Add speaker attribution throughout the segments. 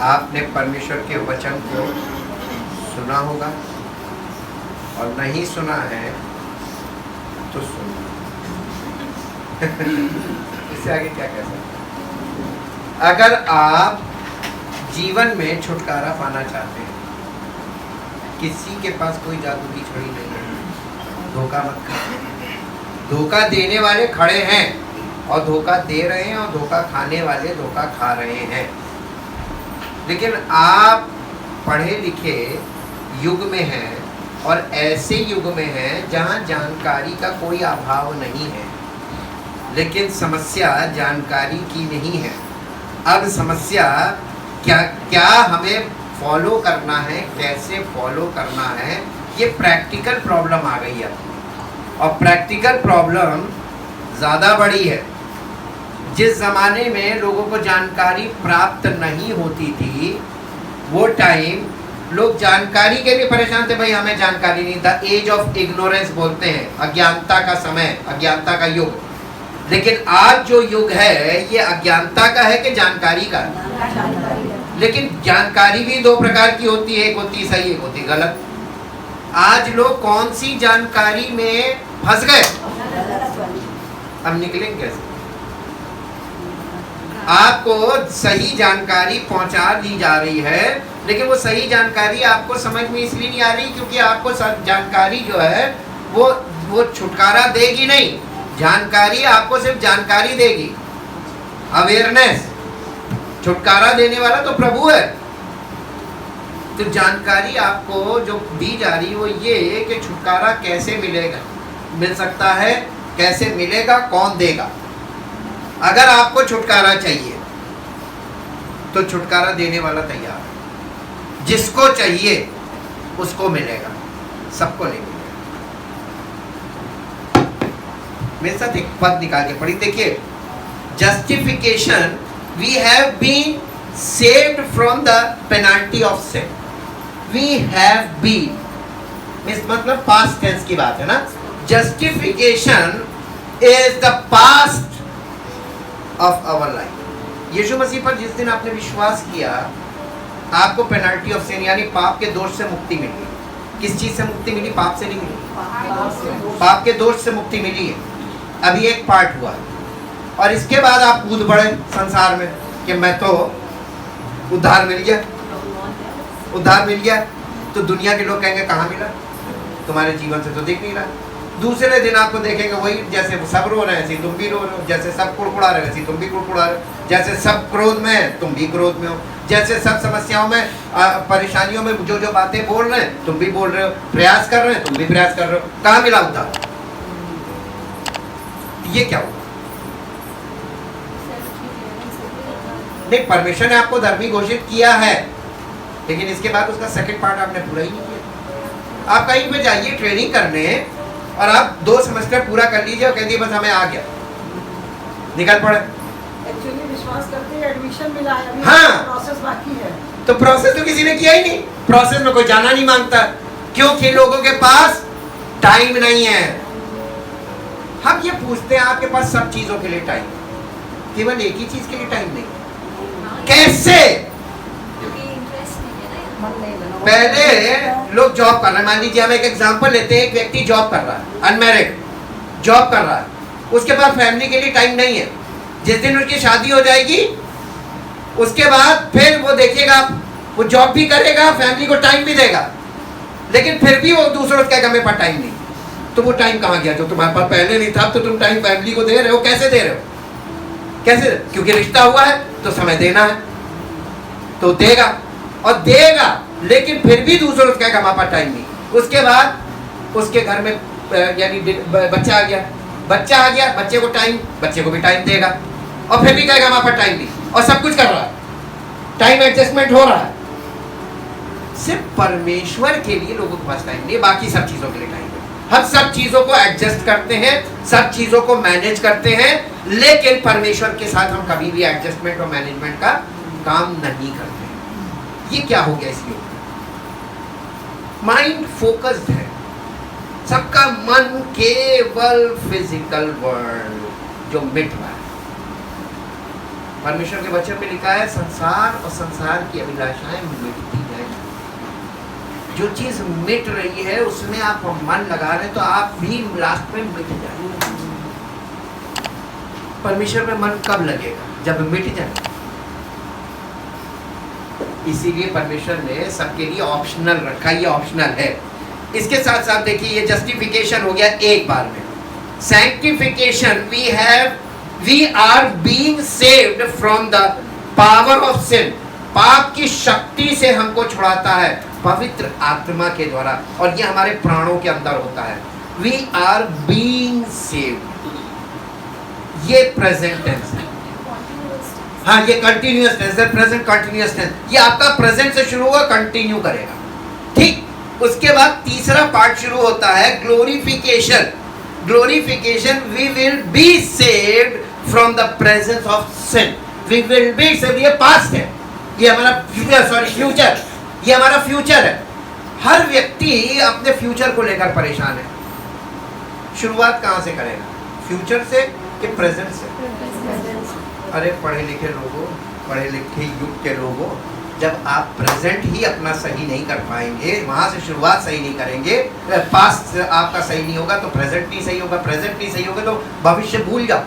Speaker 1: आपने परमेश्वर के वचन को सुना होगा और नहीं सुना है तो सुनो। इससे आगे क्या कह सकते? अगर आप जीवन में छुटकारा पाना चाहते हैं, किसी के पास कोई जादू की छड़ी नहीं है, धोखा मत खाओ। धोखा देने वाले खड़े हैं और धोखा दे रहे हैं, और धोखा खाने वाले धोखा खा रहे हैं। लेकिन आप पढ़े लिखे युग में हैं और ऐसे युग में हैं जहां जानकारी का कोई अभाव नहीं है, लेकिन समस्या जानकारी की नहीं है। अब समस्या क्या हमें फॉलो करना है, कैसे फॉलो करना है, ये प्रैक्टिकल प्रॉब्लम आ गई है। और प्रैक्टिकल प्रॉब्लम ज़्यादा बड़ी है। जिस ज़माने में लोगों को जानकारी प्राप्त नहीं होती थी, वो टाइम लोग जानकारी के लिए परेशान थे। भाई हमें जानकारी नहीं था, एज ऑफ इग्नोरेंस बोलते हैं, अज्ञानता का समय, अज्ञानता का युग। लेकिन आज जो युग है ये अज्ञानता का है कि जानकारी का? लेकिन जानकारी भी दो प्रकार की होती है, एक होती सही, एक होती गलत। आज लोग कौन सी जानकारी में फंस गए? अब निकलेंगे कैसे? आपको सही जानकारी पहुंचा दी जा रही है, लेकिन वो सही जानकारी आपको समझ में इसलिए नहीं आ रही क्योंकि आपको जानकारी जो है वो छुटकारा देगी नहीं। जानकारी आपको सिर्फ जानकारी देगी, अवेयरनेस। छुटकारा देने वाला तो प्रभु है। तो जानकारी आपको जो दी जा रही है वो ये कि छुटकारा कैसे मिलेगा, मिल सकता है, कैसे मिलेगा, कौन देगा। अगर आपको छुटकारा चाहिए तो छुटकारा देने वाला तैयार है। जिसको चाहिए उसको मिलेगा, सबको नहीं मिलेगा। मेरे साथ एक पद निकाल के पढ़ी, देखिए। Justification, we have been saved from the penalty of sin. We have been मतलब पास्ट टेंस की बात है ना। Justification is the past of our life. Yeshu Masih पर जिस दिन आपने विश्वास किया, आपको पेनल्टी ऑफ सिन यानी पाप के दोष से मुक्ति मिली। किस चीज से मुक्ति मिली? पाप से नहीं मिली, पाप के दोष से मुक्ति मिली है। अभी एक पार्ट हुआ और इसके बाद आप कूद पड़े संसार में कि मैं तो उद्धार मिल गया, उद्धार मिल गया। तो दुनिया के लोग कहेंगे कहाँ मिला? तुम्हारे जीवन से तो दिख नहीं रहा। दूसरे दिन आपको देखेंगे वही, जैसे सब रो रहे हैं ऐसे तुम भी रो रहे हो, जैसे सब कुड़कुड़ा रहे वैसे तुम भी कुड़कुड़ा रहे हो, जैसे सब क्रोध में है तुम भी क्रोध में हो, जैसे सब समस्याओं में परेशानियों में जो जो बातें बोल रहे हैं तुम भी बोल रहे हो, प्रयास कर रहे हैं तुम भी प्रयास कर रहे हो। कहाँ मिला उद्धार? ये क्या हुआ? नहीं, परमेश्वर ने आपको धर्मी घोषित किया है, लेकिन इसके बाद उसका सेकंड पार्ट आपने पूरा ही नहीं किया। आप कहीं पे जाइए ट्रेनिंग करने और आप 2 सेमेस्टर पूरा कर लीजिए और कह दिए बस हमें आ गया, निकल पड़े।
Speaker 2: एक्चुअली विश्वास करते हैं एडमिशन मिला है, अभी
Speaker 1: हाँ,
Speaker 2: प्रोसेस बाकी है।
Speaker 1: तो प्रोसेस तो किसी ने किया ही नहीं। प्रोसेस में कोई जाना नहीं मांगता क्योंकि लोगों के पास टाइम नहीं है। हम ये पूछते हैं आपके पास सब चीजों के लिए टाइम, केवल एक ही चीज के लिए टाइम नहीं। कैसे? पहले लोग जॉब कर रहे हैं, मान लीजिए हम एक एग्जांपल लेते हैं, एक व्यक्ति जॉब कर रहा है, अनमैरिड जॉब कर रहा है, उसके पास फैमिली के लिए टाइम नहीं है। जिस दिन उसकी शादी हो जाएगी उसके बाद फिर वो देखिएगा, वो जॉब भी करेगा, फैमिली को टाइम भी देगा, लेकिन फिर भी वो दूसरों से कहेगा मेरे पास टाइम नहीं। तो वो टाइम कहाँ गया जो तुम्हारे पास पहले नहीं था? तो तुम टाइम फैमिली को दे रहे हो, कैसे दे रहे हो? कैसे? क्योंकि रिश्ता हुआ है तो समय देना है, तो देगा और देगा, लेकिन फिर भी दूसरों से कहेगा हमारे पास टाइम नहीं। उसके बाद उसके घर में यानी बच्चा आ गया, बच्चे को टाइम, बच्चे को भी टाइम देगा और फिर भी कहेगा हमारे पास टाइम नहीं, और सब कुछ कर रहा है, टाइम एडजस्टमेंट हो रहा है। सिर्फ परमेश्वर के लिए लोगों के पास टाइम नहीं, बाकी सब चीजों के लिए टाइम है। हम सब चीजों को एडजस्ट करते हैं, सब चीजों को मैनेज करते हैं, लेकिन परमेश्वर के साथ हम कभी भी एडजस्टमेंट और मैनेजमेंट का काम नहीं करते। ये क्या हो गया? इसलिए माइंड फोकस्ड है, सबका मन केवल फिजिकल वर्ल्ड जो मिट रहा है। परमेश्वर के वचन में लिखा है संसार और संसार की अभिलाषाएं मिटती जाएं। जो चीज मिट रही है उसमें आप मन लगा रहे हैं तो आप भी लास्ट में मिट जाएंगे। परमेश्वर में मन कब लगेगा? जब मिट जाए। इसीलिए परमेश्वर ने सबके लिए ऑप्शनल रखा, ये ऑप्शनल है। इसके साथ साथ देखिए ये जस्टिफिकेशन हो गया एक बार में। Sanctification we are being saved from the power of sin. पाप की शक्ति से हमको छुड़ाता है पवित्र आत्मा के द्वारा, और ये हमारे प्राणों के अंदर होता है। वी आर बीइंग सेव्ड, ये प्रेजेंट टेंस है। हाँ, ये कंटिन्यूअस टेंस है, प्रेजेंट कंटिन्यूअस टेंस। ये आपका प्रेजेंट से शुरू होगा, कंटिन्यू करेगा, ठीक। उसके बाद तीसरा पार्ट शुरू होता है glorification. Glorification, we will be saved from the presence of sin. We will be saved, ये पास्ट है, ये हमारा फ्यूचर, ये हमारा फ्यूचर है। हर व्यक्ति अपने फ्यूचर को लेकर परेशान है। शुरुआत कहाँ से करेगा? फ्यूचर से कि प्रेजेंट से? अरे पढ़े लिखे लोगों, पढ़े लिखे युग के लोगों, जब आप प्रेजेंट ही अपना सही नहीं कर पाएंगे, वहां से शुरुआत सही नहीं करेंगे, पास्ट आपका सही नहीं होगा तो प्रेजेंट नहीं सही होगा, प्रेजेंट नहीं सही होगा तो भविष्य भूल जाओ।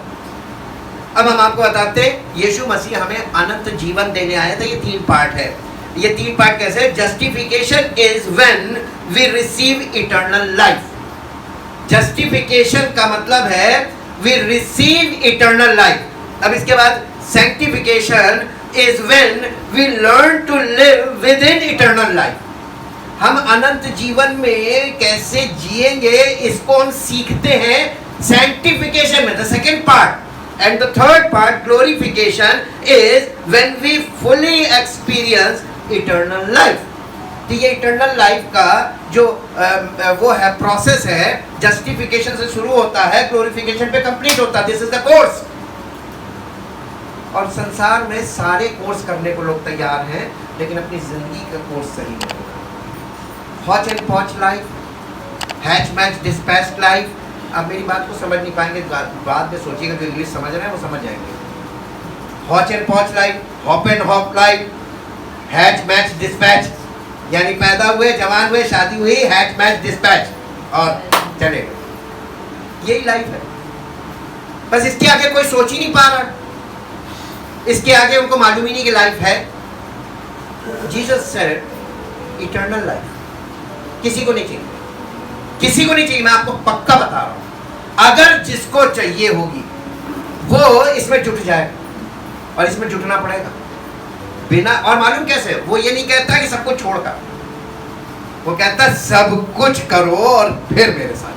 Speaker 1: अब हम आपको बताते हैं यीशु मसीह हमें अनंत जीवन देने आया था। ये तीन पार्ट है। ये तीन पार्ट कैसे? Justification is when we receive eternal life. Justification का मतलब है वी रिसीव इटर्नल लाइफ। अब इसके बाद sanctification is when we learn to live within eternal life. हम अनंत जीवन में कैसे जिएंगे इसको हम सीखते हैं सैंक्टिफिकेशन में, the second part. And the third part, glorification, is when we fully experience eternal life. तो ये eternal life का जो वो है प्रोसेस है, जस्टिफिकेशन से शुरू होता है, ग्लोरिफिकेशन पे कंप्लीट होता है। This is the course. और संसार में सारे कोर्स करने को लोग तैयार हैं, लेकिन अपनी जिंदगी का कोर्स सही नहीं होगा। हॉच एंड पॉच life, hatch match dispatch life. अब मेरी बात को समझ नहीं पाएंगे, बाद में सोचिएगा जो इंग्लिश समझ रहे हैं वो समझ जाएंगे। हॉच एंड पॉच life, hop and hop life, hatch match dispatch, यानी पैदा हुए, जवान हुए, शादी हुई, हैच मैच डिस्पैच और चले गए। यही लाइफ है। बस इसके आगे कोई सोच ही नहीं पा रहा, इसके आगे उनको मालूम ही नहीं कि लाइफ है। जीसस सेड इटर्नल लाइफ किसी को नहीं चाहिए, किसी को नहीं चाहिए। मैं आपको पक्का बता रहा हूं, अगर जिसको चाहिए होगी वो इसमें जुट जाए, और इसमें जुटना पड़ेगा बिना। और मालूम कैसे? वो ये नहीं कहता कि सब कुछ छोड़कर, वो कहता सब कुछ करो और फिर मेरे साथ।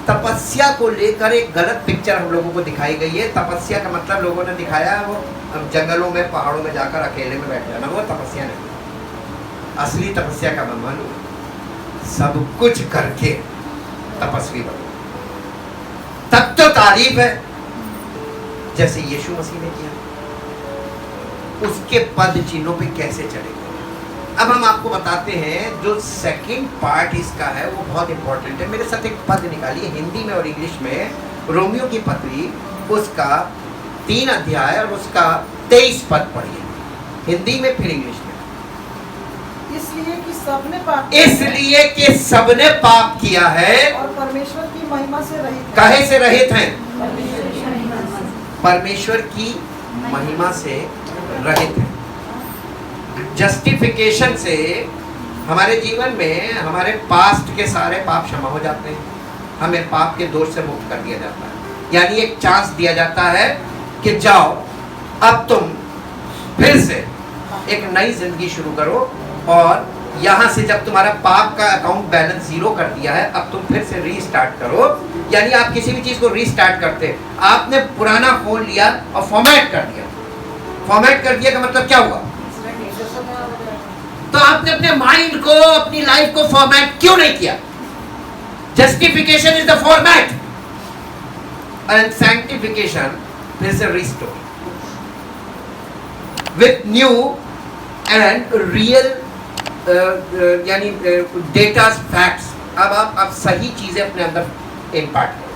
Speaker 1: तपस्या को लेकर एक गलत पिक्चर हम लोगों को दिखाई गई है। तपस्या का मतलब लोगों ने दिखाया है वो जंगलों में, पहाड़ों में जाकर अकेले में बैठ जाना, वो तपस्या नहीं। असली तपस्या का मालूम, सब कुछ करके तपस्वी बनो, तब तो तारीफ है, जैसे यीशु मसीह ने किया। उसके पद चिन्हों पे कैसे चलेंगे? अब हम आपको बताते हैं जो सेकंड पार्ट इसका है वो बहुत इंपॉर्टेंट है। मेरे साथ एक पद निकालिए हिंदी में और इंग्लिश में। रोमियो की पत्री उसका 3 अध्याय और उसका 23 पद पढ़िए, हिंदी में फिर इंग्लिश में।
Speaker 2: इसलिए कि सबने पाप,
Speaker 1: इसलिए कि सबने पाप किया है
Speaker 2: और परमेश्वर की महिमा से रहित हैं।
Speaker 1: काहे से रहित हैं? परमेश्वर की महिमा से रहित हैं। जस्टिफिकेशन से हमारे जीवन में हमारे पास्ट के सारे पाप क्षमा हो जाते हैं, हमें पाप के दोष से मुक्त कर दिया जाता है। यानी एक चांस दिया जाता है कि जाओ अब तुम फिर से एक नई जिंदगी शुरू करो, और यहां से जब तुम्हारा पाप का अकाउंट बैलेंस 0 कर दिया है, अब तुम फिर से रीस्टार्ट करो। यानी आप किसी भी चीज को रीस्टार्ट करते, आपने पुराना फोन लिया और फॉर्मेट कर दिया। फॉर्मेट कर दिया का मतलब क्या हुआ? तो आपने अपने माइंड को, अपनी लाइफ को फॉर्मेट क्यों नहीं किया? Justification is the format and sanctification फिर से restore with new and real, यानी डेटा फैक्ट्स। अब आप सही चीजें अपने अंदर इम्पार्ट करो।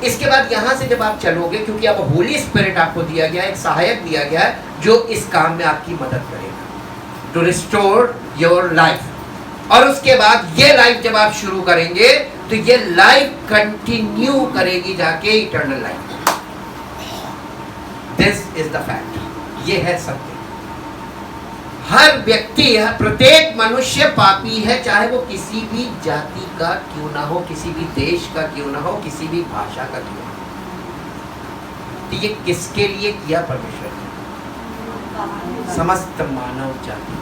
Speaker 1: इसके बाद यहां से जब आप चलोगे, क्योंकि अब होली स्पिरिट आपको दिया गया, एक सहायक दिया गया है जो इस काम में आपकी मदद करेगा, टू रिस्टोर योर लाइफ। और उसके बाद ये लाइफ जब आप शुरू करेंगे तो ये लाइफ कंटिन्यू करेगी जाके eternal life. This is the fact, ये है सत्य। हर व्यक्ति, प्रत्येक मनुष्य पापी है, चाहे वो किसी भी जाति का क्यों ना हो, किसी भी देश का क्यों ना हो, किसी भी भाषा का क्यों ना हो। तो ये किसके लिए किया परमेश्वर ने? समस्त मानव जाति।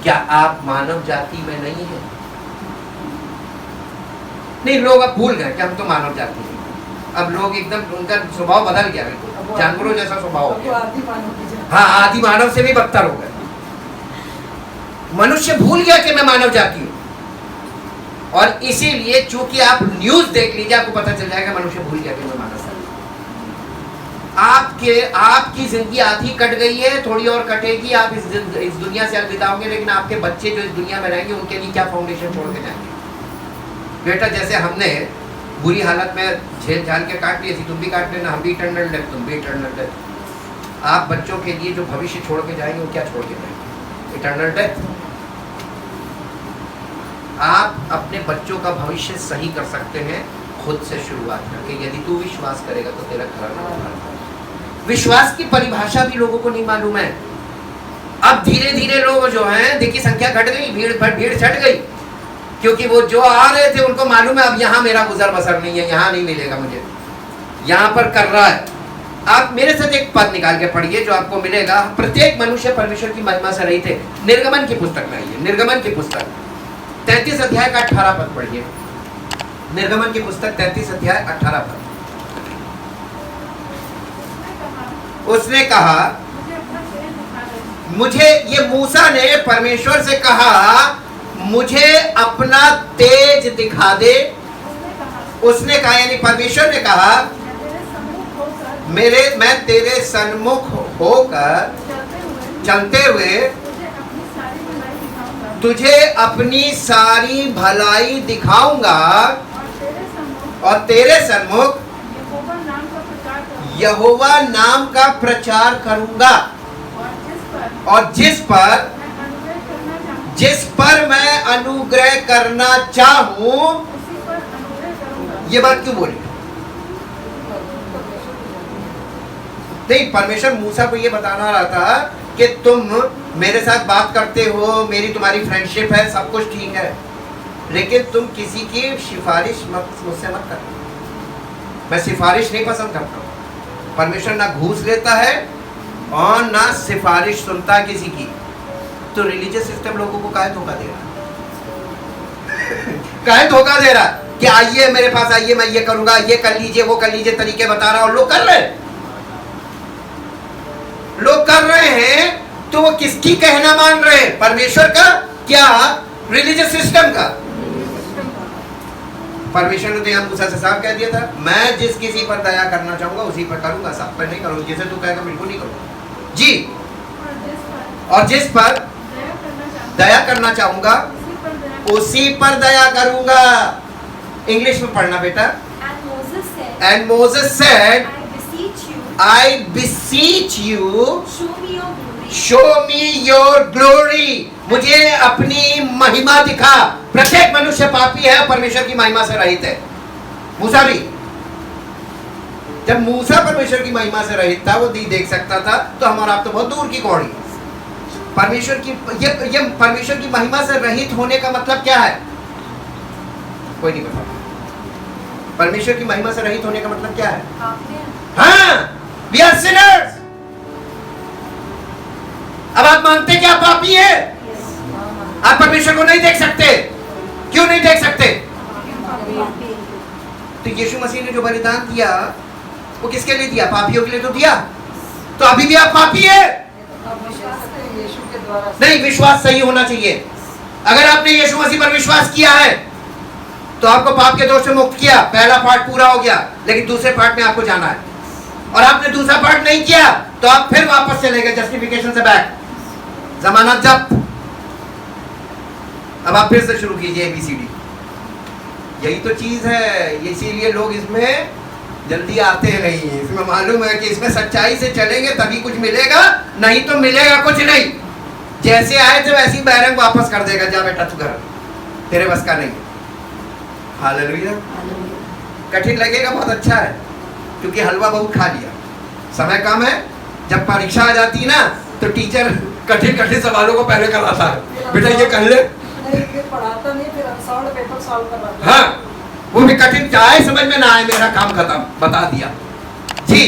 Speaker 1: क्या आप मानव जाति में नहीं है? नहीं, लोग अब भूल गए कि हम तो मानव जाति हैं। अब लोग एकदम, उनका स्वभाव बदल गया, बिल्कुल जानवरों जैसा स्वभाव हो गया। हाँ, आदि मानव से भी बदतर हो गए। मनुष्य भूल गया कि मैं मानव जाति हूं, और इसीलिए चूंकि आप न्यूज देख लीजिए, आपको पता चल जाएगा मनुष्य भूल गया कि मैं मानव जाति। आपकी जिंदगी आधी कट गई है, थोड़ी और कटेगी, आप इस दुनिया से अलविदा होंगे, लेकिन आपके बच्चे जो इस दुनिया में रहेंगे उनके लिए क्या फाउंडेशन छोड़ के जाएंगे? बेटा, जैसे हमने बुरी हालत में झेल झाल के काट ली थी, तुम भी काट लेना, हम भी इटर्नल डेथ, तुम भी इटर्नल डेथ। आप बच्चों के लिए जो भविष्य छोड़ के जाएंगे वो क्या छोड़ के जाएंगे? Eternal death. आप अपने बच्चों का भविष्य सही कर सकते हैं खुद से शुरुआत करके, यदि तू विश्वास करेगा तो तेरा घर होगा। विश्वास की परिभाषा भी लोगों को नहीं मालूम है। अब धीरे धीरे लोग जो हैं, देखिए संख्या घट गई, भीड़ छट गई, क्योंकि वो जो आ रहे थे उनको मालूम है अब यहाँ मेरा गुजर बसर नहीं है, यहाँ नहीं मिलेगा मुझे, यहाँ पर कर रहा है। आप मेरे साथ एक पद निकाल के पढ़िए जो आपको मिलेगा। प्रत्येक मनुष्य परमेश्वर की महिमा से रहित है। निर्गमन की पुस्तक में आइए, निर्गमन की पुस्तक 33 अध्याय का 18 पद पढ़िए। निर्गमन की पुस्तक 33 अध्याय 18 पद। उसने कहा, मुझे, ये मूसा ने परमेश्वर से कहा, मुझे अपना तेज दिखा दे। उसने कहा, यानी परमेश्वर ने कहा, मैं तेरे सन्मुख होकर चलते हुए तुझे अपनी सारी भलाई दिखाऊंगा, और तेरे सन्मुख यहोवा नाम का प्रचार करूंगा, और जिस पर मैं अनुग्रह करना चाहूं। ये बात क्यों बोली? नहीं, परमेश्वर मूसा को ये बताना रहा था कि तुम मेरे साथ बात करते हो, मेरी तुम्हारी फ्रेंडशिप है, सब कुछ ठीक है, लेकिन तुम किसी की सिफारिश मुझसे मत करना। मैं सिफारिश नहीं पसंद करता हूँ। परमेश्वर ना घूस लेता है और ना सिफारिश सुनता है किसी की। तो रिलीजियस सिस्टम लोगों को काहे धोखा दे रहा है? काहे धोखा दे रहा है कि आइए मेरे पास आइए, मैं ये करूंगा, ये कर लीजिए, वो कर लीजिए, तरीके बता रहा हूं। लोग कर रहे हैं, तो वो किसकी कहना मान रहे हैं? परमेश्वर का क्या रिलीजियस सिस्टम का? परमेश्वर ने तो यहाँ मूसा से साफ कह दिया था, मैं जिस किसी पर दया करना चाहूंगा उसी पर करूंगा, सब पर नहीं करूंगा। जैसे तू कहेगा बिल्कुल नहीं करूंगा जी। और जिस पर दया करना चाहूंगा उसी पर दया करूंगा। इंग्लिश में पढ़ना बेटा। And Moses said, I beseech you, show me your glory. मुझे अपनी महिमा दिखा। प्रत्येक मनुष्य पापी है, परमेश्वर की महिमा से रहित है। मूसा भी, जब मूसा परमेश्वर की महिमा से रहित था, वो देख सकता था, तो हमारा आप तो बहुत दूर की कौड़ी। परमेश्वर की ये परमेश्वर की महिमा से रहित होने का मतलब क्या है? कोई नहीं बता। परमेश्वर की महिमा से रहित होने का मतलब क्या है? हाँ, we are sinners। अब आप मानते कि आप पापी हैं? आप परमेश्वर को नहीं देख सकते। क्यों नहीं देख सकते? तो यीशु मसीह ने जो बलिदान दिया वो किसके लिए दिया? पापियों के लिए तो दिया। तो अभी भी आप पापी हैं? नहीं, विश्वास सही होना चाहिए। अगर आपने यीशु मसीह पर विश्वास किया है तो आपको पाप के दोष से मुक्त किया, पहला पार्ट पूरा हो गया, लेकिन दूसरे पार्ट में आपको जाना है। और आपने दूसरा पार्ट नहीं किया तो आप फिर वापस चले गए जस्टिफिकेशन से बैक, जमानत जब्त। अब आप फिर से शुरू कीजिए ABCD। यही तो चीज है, इसीलिए लोग इसमें जल्दी आते नहीं हैं। इसमें मालूम है कि इसमें सच्चाई से चलेंगे तभी कुछ मिलेगा, नहीं तो मिलेगा कुछ नहीं। जैसे आए थे वैसे ही बैरंग वापस कर देगा, जा बेटा तू घर, तेरे बस का नहीं। हालेलुया। कठिन लगेगा, बहुत अच्छा है, क्योंकि हलवा बहुत खा लिया, समय कम है। जब परीक्षा आ जाती है ना तो टीचर कठिन कठिन सवालों को पहले कराता है, बेटा ये कर ले।
Speaker 2: नहीं, फिर पढ़ाता नहीं, फिर अनसॉल्व पेपर सॉल्व करवाता।
Speaker 1: हाँ, वो भी कठिन, चाहे समझ में ना आए, मेरा काम खत्म, बता दिया जी।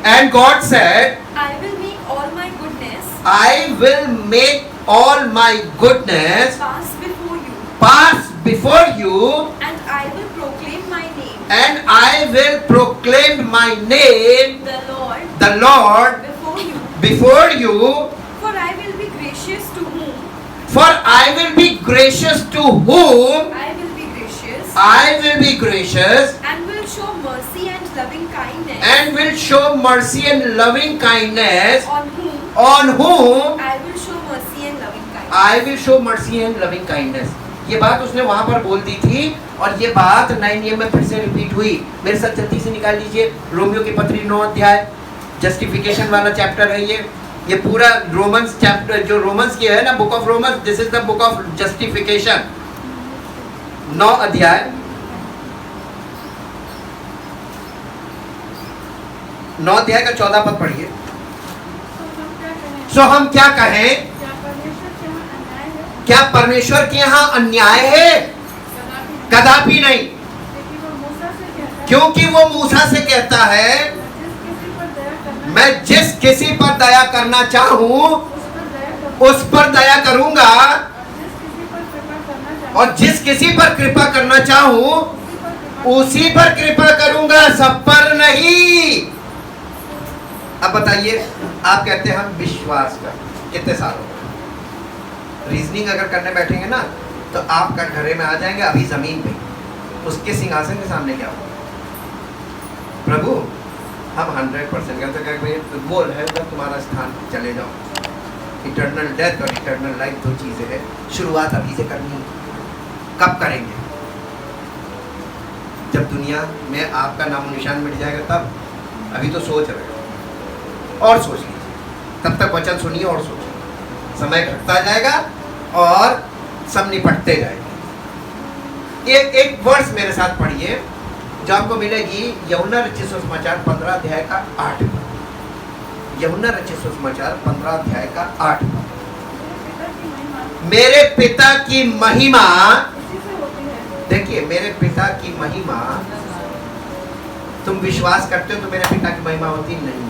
Speaker 1: And God said,
Speaker 3: I will make all my goodness
Speaker 1: I will make all my goodness
Speaker 3: pass before you,
Speaker 1: pass before you,
Speaker 3: and I will proclaim my name,
Speaker 1: and I will proclaim my name,
Speaker 3: the Lord,
Speaker 1: the Lord,
Speaker 3: before you.
Speaker 1: before you.
Speaker 3: For I will be gracious to whom
Speaker 1: For I will be gracious to whom
Speaker 3: I will be gracious,
Speaker 1: I will be gracious,
Speaker 3: and will show mercy and loving kindness
Speaker 1: and will show mercy and loving kindness
Speaker 3: on whom
Speaker 1: on whom
Speaker 3: I will show mercy and loving kindness.
Speaker 1: I will show mercy and loving kindness. ये बात उसने वहां पर बोल दी थी, और ये बात नए नियम में फिर से रिपीट हुई। मेरे साथ जल्दी से निकाल लीजिए रोमियो की पत्री 9 अध्याय, जस्टिफिकेशन वाला चैप्टर है ये पूरा रोमन्स चैप्टर, जो रोमन्स की है ना, book of Romans, this is the book of justification. 9 अध्याय 9 अध्याय का 14 पद पढ़िए। सो हम क्या कहें? क्या परमेश्वर के यहाँ अन्याय है? कदापि नहीं, क्योंकि वो मूसा से कहता है, मैं जिस किसी पर दया करना चाहूं उस पर दया करूंगा, और जिस किसी पर कृपा करना चाहूं उसी पर कृपा करूंगा, सब पर नहीं। अब बताइए, आप कहते हैं हम विश्वास कर, कितने साल हो गए? रीजनिंग अगर करने बैठेंगे ना तो आप कटघरे में आ जाएंगे, अभी जमीन पे उसके सिंहासन के सामने क्या होगा? प्रभु हम 100% कहते हैं भाई बोल है उधर तुम्हारा स्थान, चले जाओ। इटर्नल डेथ और इटर्नल लाइफ दो चीजें हैं, शुरुआत अभी से करनी है। कब करेंगे? जब दुनिया में आपका नामो निशान मिट जाएगा तब। अभी तो सोच रहे हो, और सोच लीजिए, तब तक वचन सुनिए और सोचिए, समय घटता जाएगा और सब निपटते जाएंगे। एक वर्ष मेरे साथ पढ़िए जो आपको मिलेगी, यूहन्ना रचित सुसमाचार 15 अध्याय का 8 पद। यूहन्ना रचित सुसमाचार 15 अध्याय का 8 पद। मेरे पिता की महिमा, देखिए मेरे पिता की महिमा, तुम विश्वास करते हो तो मेरे पिता की महिमा होती नहीं।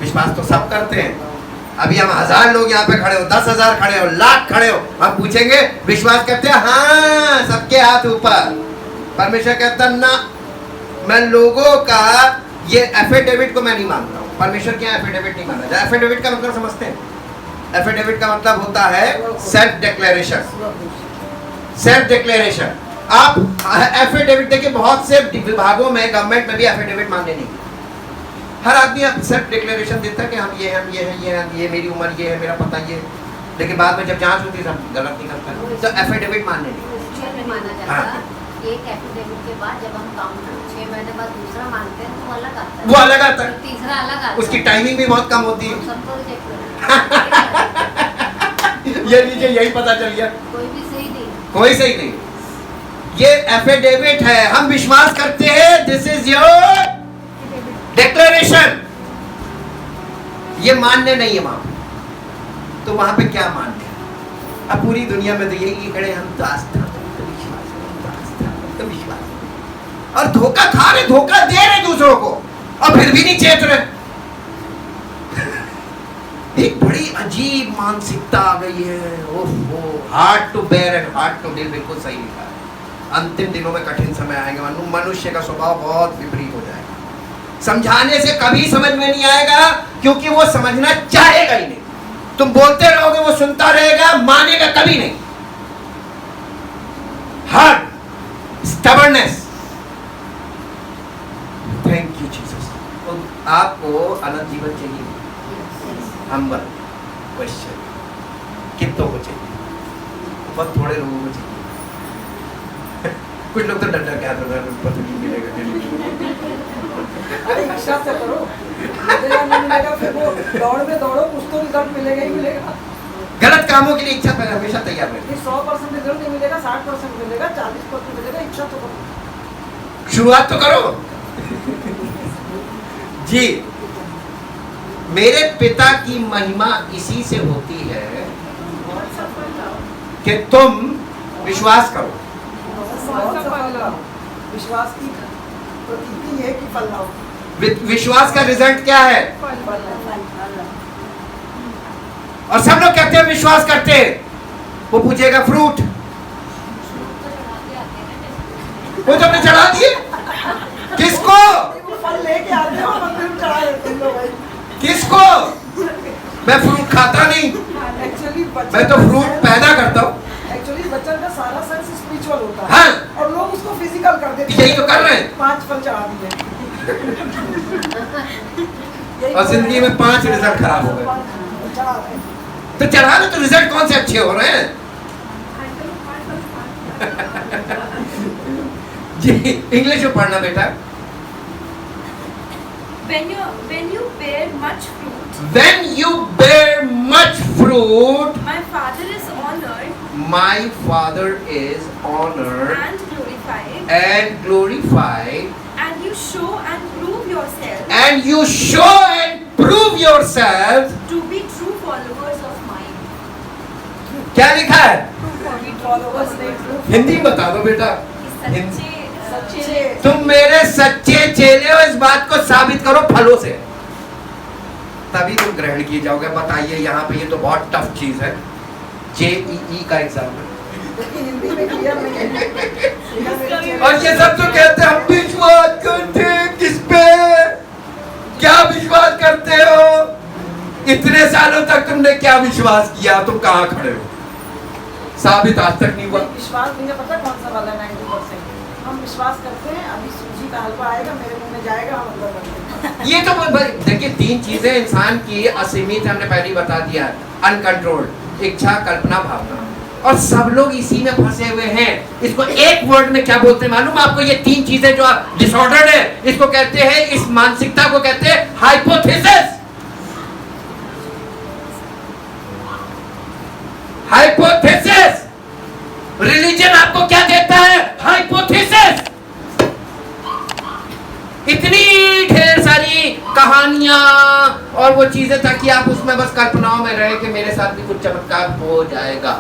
Speaker 1: विश्वास तो सब करते हैं। अभी हम 1000 लोग यहाँ पे खड़े हो, 10,000 खड़े हो, लाख खड़े हो, हम पूछेंगे विश्वास करते हैं? हाँ, सबके हाथ ऊपर। परमेश्वर कहता ना, मैं लोगों का ये एफिडेविट को मैं नहीं मानता हूँ। परमेश्वर के यहाँ एफिडेविट नहीं माना जाए। एफिडेविट का मतलब समझते हैं? एफिडेविट का मतलब होता है सेल्फ डिक्लेरेशन। Self declaration. आप एफिडेविट देखिए, बहुत से विभागों में, गवर्नमेंट में भी एफिडेविट मानने नहीं। हर आदमी सेल्फ डिक्लेरेशन देता है कि हम ये हैं, ये हैं, ये हैं, ये मेरी उम्र ये है, मेरा पता ये है, लेकिन बाद में जब जांच होती है सब गलत निकलता है। तो एफिडेविट मानने नहीं
Speaker 4: माना जाता है। एक एफिडेविट के बाद जब हम काउंटर 6 महीने बाद दूसरा मांगते हैं तो वो अलग आता है।
Speaker 1: वो अलग आता है,
Speaker 4: तीसरा अलग आता है।
Speaker 1: उसकी टाइमिंग भी बहुत कम होती है।
Speaker 4: सबको रिजेक्ट करना।
Speaker 1: ये लीजिए, यही पता चल गया,
Speaker 4: कोई भी सही नहीं,
Speaker 1: कोई सही नहीं। ये एफिडेविट है, हम विश्वास करते हैं, दिस इज योर डिक्लेरेशन। ये मान्य नहीं है वहां पे। तो वहां पे क्या मान्य है? अब पूरी दुनिया में तो यही खड़े, हम दास था, विश्वास, और धोखा खा रहे, धोखा दे रहे दूसरों को, और फिर भी नहीं चेत रहे। एक बड़ी अजीब मानसिकता आ गई है। ओहो, hard to bear and hard to deal, बिल्कुल सही लिखा है। अंतिम दिनों में कठिन समय आएगा, मनुष्य का स्वभाव बहुत विपरीत हो जाएगा। समझाने से कभी समझ में नहीं आएगा, क्योंकि वो समझना चाहेगा ही नहीं। तुम बोलते रहोगे, वो सुनता रहेगा, मानेगा कभी नहीं। Hard stubbornness. Thank you Jesus. तो आपको अनंत जीवन चाहिए? हम्बल क्वेश्चन, कितनों को चाहिए? बहुत थोड़े लोगों को चाहिए। कुछ लोग तो डर डर के आते हैं, पता नहीं मिलेगा कि नहीं।
Speaker 2: अरे इच्छा से करो, मिलेगा नहीं मिलेगा, फिर वो दौड़ में दौड़ो, कुछ तो रिजल्ट मिलेगा ही मिलेगा।
Speaker 1: गलत कामों के लिए इच्छा पहले हमेशा तैयार रहे।
Speaker 2: फिर 100% रिजल्ट नहीं मिलेगा, 60% मिलेगा, 40% मिलेगा, इच्छा तो करो।
Speaker 1: शुरुआत तो करो जी। मेरे पिता की महिमा इसी से होती है कि तुम विश्वास करो।
Speaker 2: बहुत सफल रहो। विश्वास की प्रतीति है कि फल लाओ।
Speaker 1: विश्वास का रिजल्ट क्या है?
Speaker 2: फल
Speaker 1: और सब लोग कहते हैं विश्वास करते हैं। वो पूछेगा फ्रूट, वो तुमने चढ़ा दिए किसको?
Speaker 2: वो फल लेके आते हो, मंदिर में चढ़ा देते हैं लोग भाई।
Speaker 1: किसको? मैं फ्रूट खाता नहीं,
Speaker 2: एक्चुअली
Speaker 1: मैं तो फ्रूट पैदा करता हूँ।
Speaker 2: एक्चुअली बच्चन का सारा सेंस स्पिरिचुअल होता है।
Speaker 1: हाँ।
Speaker 2: और लोग उसको फिजिकल कर देते
Speaker 1: यही तो कर रहे हैं।
Speaker 2: 5 फल चढ़ा दिए। यही
Speaker 1: और जिंदगी में 5 रिजल्ट खराब हो गए।
Speaker 2: चढ़ा रहे हैं।
Speaker 1: तो चढ़ा लो तो रिजल्ट कौन से अच्छे हो रहे हैं? जी इंग्लिश में पढ़ना बेटा।
Speaker 3: When you bear much fruit,
Speaker 1: When you bear much fruit,
Speaker 3: my Father is honored
Speaker 1: my Father is honored
Speaker 3: and glorified,
Speaker 1: and glorified,
Speaker 3: and you show and prove yourself
Speaker 1: and you show and prove yourself।
Speaker 3: to be true followers of mine.
Speaker 1: क्या लिखा है?
Speaker 2: Followers नहीं, true
Speaker 1: Hindi में बता दो बेटा।
Speaker 3: कि सच्चे
Speaker 1: तुम मेरे सच्चे चेले हो, इस बात को साबित करो फलों से, तभी तुम ग्रहण किए जाओगे। बताइए यहाँ पे, ये तो बहुत टफ चीज है, JEE का एग्जाम है।
Speaker 2: लेकिन हिंदी में क्लियर नहीं है।
Speaker 1: और ये सब तो कहते हैं हम विश्वास करते हैं। किस पे? क्या विश्वास करते हो? इतने सालों तक तुमने क्या विश्वास किया? तुम कहाँ खड़े हो? साबित आज तक नहीं हुआ।
Speaker 2: विश्वास मुझे पता कौन सा वाला 90%। हम विश्वास करते हैं, अभी सूजी का हलवा आएगा, मेरे मुंह में जाएगा, हम अंदर रखते हैं।
Speaker 1: ये तो देखिए 3 चीजें इंसान की असीमित, हमने पहले ही बता दिया, अनकंट्रोल्ड, इच्छा, कल्पना, भावना, और सब लोग इसी में फंसे हुए हैं। इसको एक वर्ड में क्या बोलते हैं मालूम आपको? ये 3 चीजें जो डिसऑर्डर है, इसको कहते हैं, इस मानसिकता को कहते हैं हाइपोथेसिस। हाइपोथेसिस। रिलीजन आपको क्या देता है? हाइपोथेसिस। इतनी ढेर सारी कहानियां और वो चीजें, ताकि आप उसमें बस कल्पनाओं में रहे कि मेरे साथ भी कुछ चमत्कार हो जाएगा।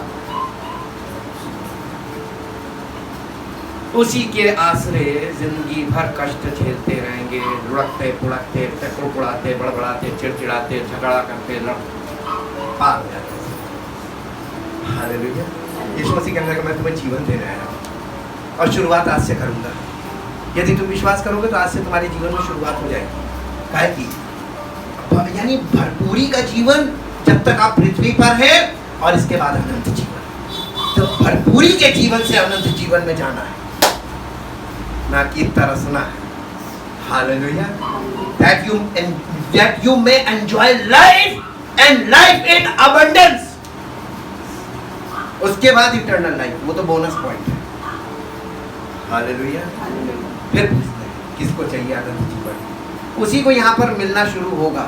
Speaker 1: उसी के आसरे जिंदगी भर कष्ट झेलते रहेंगे, लुढ़कते पुढ़कते, कुड़कुड़ाते, बड़बड़ाते, चिड़चिड़ाते, झगड़ा करते, पार हो जाते। हालेलुया। यीशु मसीह कहने लगा मैं तुम्हें जीवन देने आया हूं, और शुरुआत आज से करूंगा। यदि तुम विश्वास करोगे तो आज से तुम्हारे जीवन में शुरुआत हो जाएगी। काहे की? यानी भरपूरी का जीवन जब तक आप पृथ्वी पर हैं, और इसके बाद अनंत जीवन। तो भरपूरी के जीवन से अनंत जीवन में जाना है, ना कि तरसना है। Hallelujah. that you may enjoy life and life in abundance। उसके बाद इटर्नल लाइफ, वो तो बोनस पॉइंट है। हालेलुया। फिर किसको चाहिए अनंत जीवन? उसी को यहाँ पर मिलना शुरू होगा,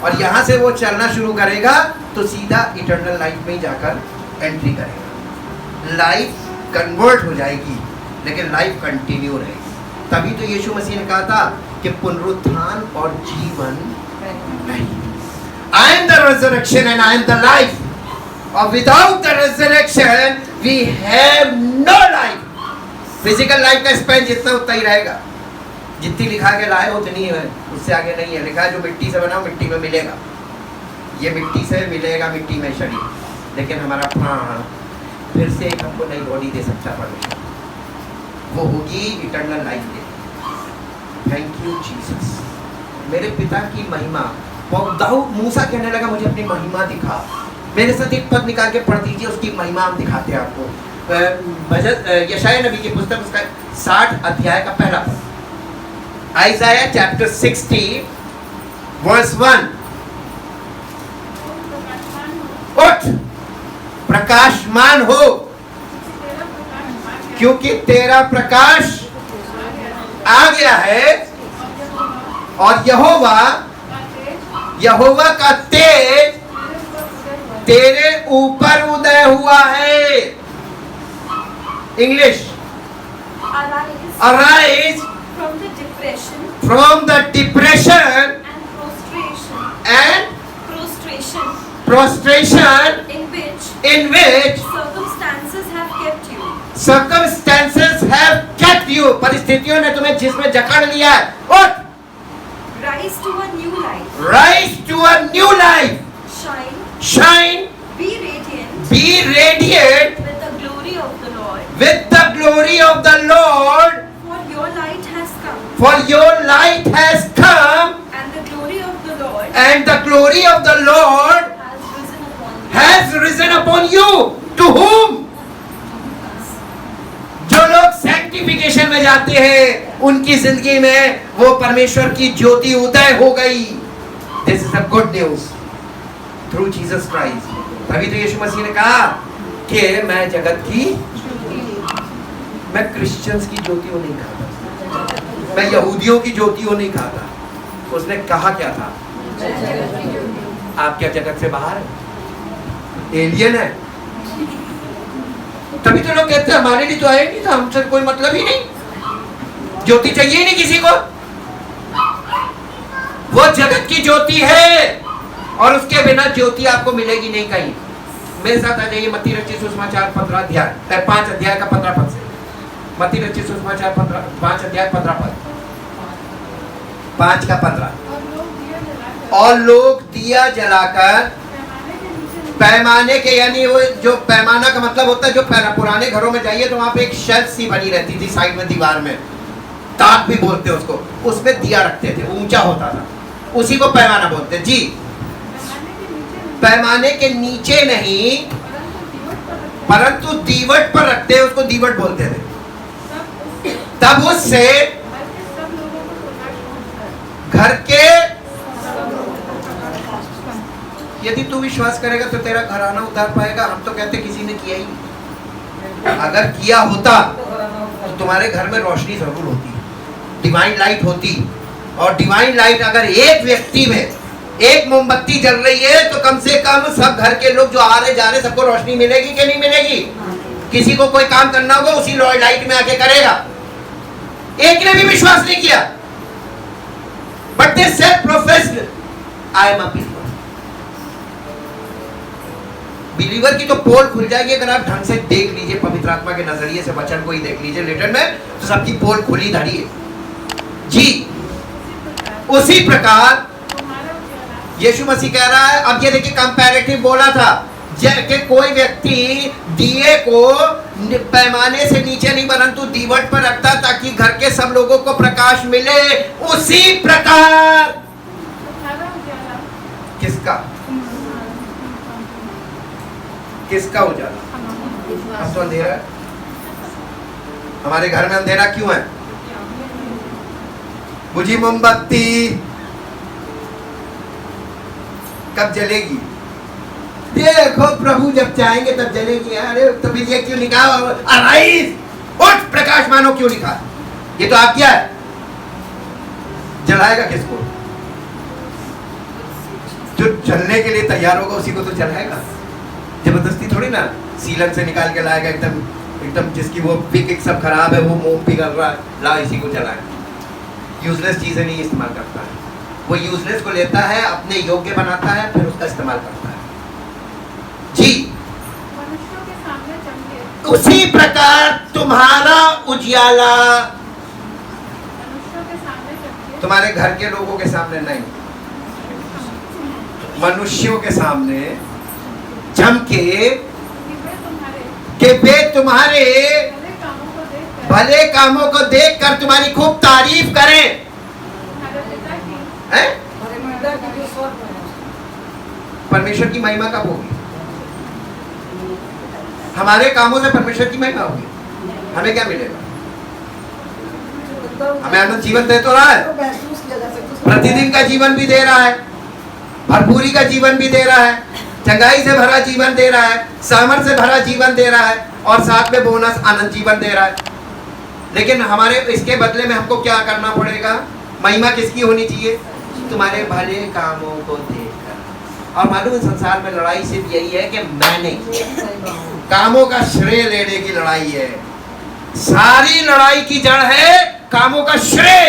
Speaker 1: और यहाँ से वो चलना शुरू करेगा तो सीधा इटर्नल लाइफ में ही जाकर एंट्री करेगा। लाइफ कन्वर्ट हो जाएगी, लेकिन लाइफ कंटिन्यू रहेगी। तभी तो यीशु मसीह ने कहा था कि पुनरुत्थान और जीवन नहीं। I am the resurrection and I am the life। और without the resurrection we have no life. Physical life का स्पेन जितना उतना ही रहेगा, जितनी लिखा के लाए उतनी है, उससे आगे नहीं है। लिखा है जो मिट्टी से बना मिट्टी में मिलेगा, ये मिट्टी से मिलेगा, मिट्टी में शरीर, लेकिन हमारा प्राण फिर से एक हमको नई बॉडी दे सकता परमेश्वर, वो होगी इटर्नल लाइफ के। Thank you Jesus. मेरे पिता की महिमा। दाऊद मूसा कहने लगा मुझे अपनी महिमा दिखा। मेरे साथ एक पद निकाल के पढ़ दीजिए, उसकी महिमा हम दिखाते हैं आपको। यशायाह नबी की पुस्तक, उसका 60 अध्याय का पहला पद, आइज़ाया चैप्टर 60 वर्स 1। उठ, प्रकाशमान हो, क्योंकि तेरा प्रकाश आ गया है और यहोवा का तेज तेरे ऊपर उदय हुआ है। English, arise
Speaker 3: from the depression
Speaker 1: from the depression
Speaker 3: and
Speaker 1: and
Speaker 3: prostration
Speaker 1: prostration
Speaker 3: in
Speaker 1: in
Speaker 3: which
Speaker 1: which
Speaker 3: circumstances have kept you.
Speaker 1: circumstances have kept you, परिस्थितियों ने तुम्हें जिसमें जकड़ लिया है, उठ,
Speaker 3: Rise to a new life.
Speaker 1: rise to a new life,
Speaker 3: Shine.
Speaker 1: shine,
Speaker 3: Be radiant
Speaker 1: be radiant
Speaker 3: with the glory of the Lord.
Speaker 1: with the glory of the Lord,
Speaker 3: For your light has come,
Speaker 1: for your light has come
Speaker 3: and the glory of the Lord
Speaker 1: and the glory of the Lord
Speaker 3: has risen upon
Speaker 1: has risen upon
Speaker 3: you.
Speaker 1: you. To whom? जो लोग sanctification में जाते हैं उनकी जिंदगी में वो परमेश्वर की ज्योति उदय हो गई। This is a good news through Jesus Christ. तभी तो यीशु मसीह ने कहा कि मैं जगत की, मैं क्रिश्चियंस की ज्योति को नहीं खाता, मैं यहूदियों की ज्योति को नहीं खाता। उसने कहा क्या था? आप क्या जगत से बाहर है, एलियन है? तभी तो लोग कहते हैं हमारे लिए तो आए नहीं था, हमसे कोई मतलब ही नहीं, ज्योति चाहिए ही नहीं किसी को। वो जगत की ज्योति है और उसके बिना ज्योति आपको मिलेगी नहीं कहीं। मेरे साथ आ जाइए मत्ती रचित सुसमाचार 15 अध्याय 5 अध्याय का 15 पद से। मत्ती रचित सुसमाचार 5 अध्याय 15 पद, 5 का 15। और लोग दिया जलाकर पैमाने के, यानी वो जो पैमाना का मतलब होता है, जो पुराने घरों में जाइए तो वहां पे एक शेल्फ सी बनी रहती थी साइड में दीवार में, ताक भी बोलते हैं उसको, उसमें दिया रखते थे, ऊंचा होता था, उसी को पैमाना बोलते हैं जी। पैमाने के नीचे नहीं परंतु दीवट पर रखते हैं, उसको दीवट बोलते थे। तब उससे घर के, यदि तू विश्वास करेगा तो तेरा घराना उतार पाएगा। हम तो कहते किसी ने किया ही नहीं। अगर किया होता तो तुम्हारे घर में रोशनी जरूर होती, डिवाइन लाइट होती। और डिवाइन लाइट अगर एक व्यक्ति में एक मोमबत्ती जल रही है तो कम से कम सब घर के लोग जो आ रहे जा रहे सबको रोशनी मिलेगी कि नहीं मिलेगी? किसी को कोई काम करना होगा उसी लाइट में आके करेगा। एक ने भी विश्वास नहीं किया, but they self professed I am a believer. Believer की तो पोल खुल जाएगी अगर आप ढंग से देख लीजिए, पवित्र आत्मा के नजरिए से वचन को ही देख लीजिए लेटर में, तो सबकी पोल खुली धरी है जी। उसी प्रकार यीशु मसीह कह रहा है, अब ये देखिए कंपैरेटिव बोला था कि कोई व्यक्ति दिए को पैमाने से नीचे नहीं परंतु दीवट पर रखता ताकि घर के सब लोगों को प्रकाश मिले। उसी प्रकार किसका किसका उजाला? अब तो अंधेरा है, हमारे घर में अंधेरा क्यों है? बुझी मोमबत्ती कब जलेगी? देखो प्रभु जब चाहेंगे तब जलेगी। अरे तभी ये क्यों लिखा? अराइज, उठ, प्रकाश मानो क्यों लिखा? ये तो आप क्या है? जलाएगा किसको? जो जलने के लिए तैयार होगा उसी को तो जलाएगा। जबरदस्ती थोड़ी ना सीलन से निकाल के लाएगा, एकदम जिसकी वो पिक सब खराब है, वो मोम पिघल रहा है, ला इसी को जलाए। यूजलेस चीजें नहीं इस्तेमाल करता है वो, यूजलेस को लेता है, अपने योग्य बनाता है, फिर उसका इस्तेमाल करता है जी।
Speaker 5: मनुष्यों के सामने चमके,
Speaker 1: उसी प्रकार तुम्हारा उजियाला
Speaker 5: मनुष्यों के सामने चमके,
Speaker 1: तुम्हारे घर के लोगों के सामने नहीं, मनुष्यों के सामने चमके कि वे तुम्हारे भले कामों को देखकर तुम्हारी खूब तारीफ करें। हैं? परमेश्वर की महिमा कब होगी? हमारे कामों से परमेश्वर की महिमा होगी। हमें क्या मिलेगा? हमें अनंत जीवन दे तो रहा है, प्रतिदिन का जीवन भी दे रहा है, भरपूरी का जीवन भी दे रहा है, चंगाई से भरा जीवन दे रहा है, सामर्थ से भरा जीवन दे रहा है। और साथ में बोनस अनंत जीवन दे रहा है। लेकिन हमारे इसके बदले में हमको क्या करना पड़ेगा? महिमा किसकी होनी चाहिए? तुम्हारे भले कामों को देखकर। और मालूम है संसार में लड़ाई सिर्फ यही है कि मैंने कामों का श्रेय लेने की लड़ाई है। सारी लड़ाई की जड़ है कामों का श्रेय,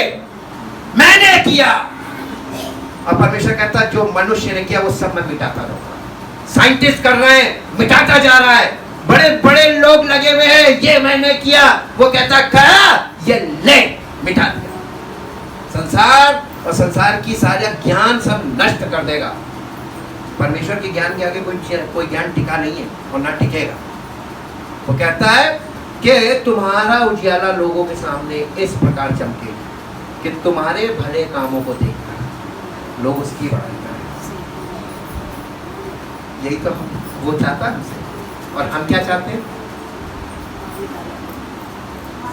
Speaker 1: मैंने किया। और परमेश्वर कहता है जो मनुष्य ने किया वो सब मैं मिटाता रहूंगा। साइंटिस्ट कर रहे हैं, मिटाता जा रहा है। बड़े बड़े लोग लगे हुए हैं, ये मैंने किया। वो कहता कहा ये ले, मिटा दिया। संसार और संसार की सारा ज्ञान सब नष्ट कर देगा। परमेश्वर के ज्ञान के आगे कोई ज्ञान टिका नहीं है और ना टिकेगा। वो कहता है कि तुम्हारा उजियाला लोगों के सामने इस प्रकार चमके कि तुम्हारे भले कामों को देखकर लोग उसकी बड़ाई करें। यही तो वो चाहता है हमसे। और हम क्या चाहते हैं?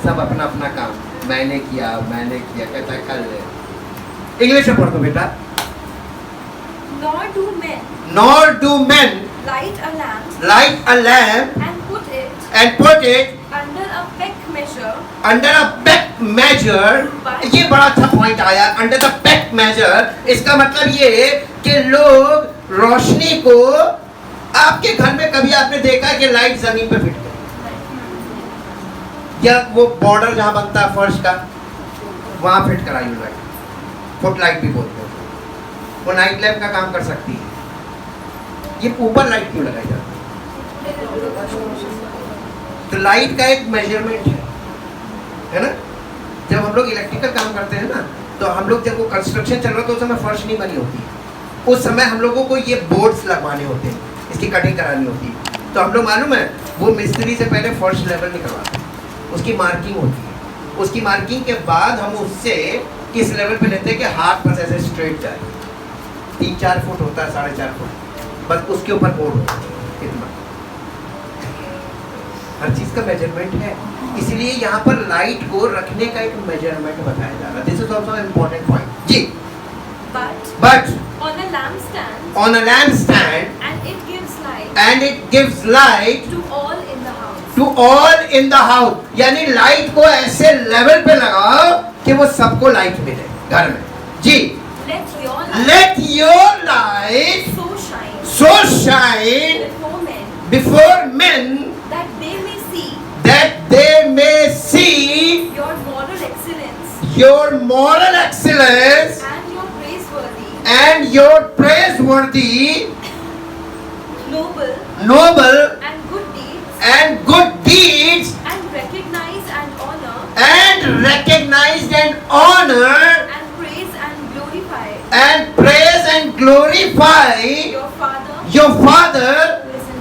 Speaker 1: सब अपना अपना काम, मैंने किया कहता है कर ले। इंग्लिश में पढ़ दो बेटा।
Speaker 3: Nor do men
Speaker 1: light a lamp
Speaker 3: and put it
Speaker 1: under a peck
Speaker 3: measure.
Speaker 1: measure। ये बड़ा अच्छा पॉइंट आया, अंडर द पेक मेजर। इसका मतलब ये कि लोग रोशनी को, आपके घर में कभी आपने देखा है कि लाइट जमीन पे फिट गई, या वो बॉर्डर जहां बनता है फर्श का वहां फिट कराई हुई लाइट, फुट लाइट भी बोलते हैं। वो नाइट लैम्प का काम कर सकती है। ये ऊपर लाइट क्यों लगाई जाती है? तो लाइट का एक मेजरमेंट है ना। जब हम लोग इलेक्ट्रिकल काम करते हैं ना, तो हम लोग जब वो कंस्ट्रक्शन चल रहा होता है उस समय फर्श नहीं बनी होती है। उस समय हम लोगों को ये बोर्ड्स लगवाने होते हैं, इसकी कटिंग करानी होती है। तो हम लोग मालूम है वो मिस्त्री से पहले फर्श लेवल निकलवाते हैं, उसकी मार्किंग होती है। उसकी मार्किंग के बाद हम उससे किस लेवल पे लेते हैं कि हाथ बस ऐसे स्ट्रेट जाए। 3-4 फुट होता है, 4.5 फुट, बस उसके ऊपर बोर्ड होता है। इतना हर चीज का मेजरमेंट है। इसलिए यहाँ पर लाइट को रखने का एक मेजरमेंट बताया जा रहा है। This is also important point जी। But
Speaker 3: on a lampstand,
Speaker 1: and it gives light
Speaker 3: to all in the house.
Speaker 1: to all in the house। यानी लाइट को ऐसे लेवल पे लगाओ कि वो सबको लाइट मिले घर में जी।
Speaker 3: Let your light
Speaker 1: so shine
Speaker 3: before men
Speaker 1: before men
Speaker 3: that they
Speaker 1: may see
Speaker 3: your moral excellence
Speaker 1: your moral excellence
Speaker 3: and your
Speaker 1: and your
Speaker 3: praiseworthy,
Speaker 1: praiseworthy,
Speaker 3: noble
Speaker 1: and
Speaker 3: good deeds,
Speaker 1: and good deeds,
Speaker 3: and recognized and honor,
Speaker 1: and recognized and honor,
Speaker 3: and praise and glorify
Speaker 1: and praise and glorify
Speaker 3: your Father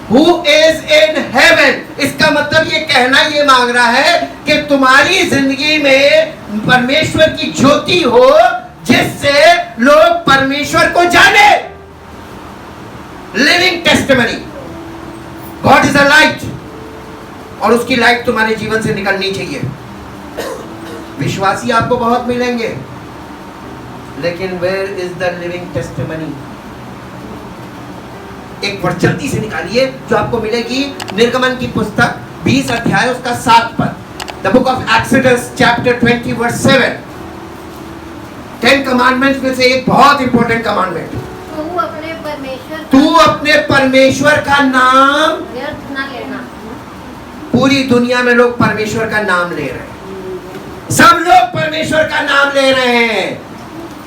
Speaker 1: who is in heaven। इसका मतलब ये कहना ये मांग रहा है कि तुम्हारी जिंदगी में परमेश्वर की ज्योति हो, जिससे लोग परमेश्वर को जाने। Living testimony, God is a light, और उसकी लाइट तुम्हारे जीवन से निकलनी चाहिए। विश्वासी आपको बहुत मिलेंगे, लेकिन where is the living testimony? एक वर्ड जल्दी से निकालिए जो आपको मिलेगी। निर्गमन की पुस्तक 20 अध्याय उसका 7 पद, the book of Exodus chapter 20 verse 7। 10 commandments में से एक बहुत इंपॉर्टेंट कमांडमेंट, तू अपने परमेश्वर का नाम
Speaker 4: व्यर्थ ना लेना।
Speaker 1: पूरी दुनिया में लोग परमेश्वर का नाम ले रहे हैं, सब लोग परमेश्वर का नाम ले रहे हैं,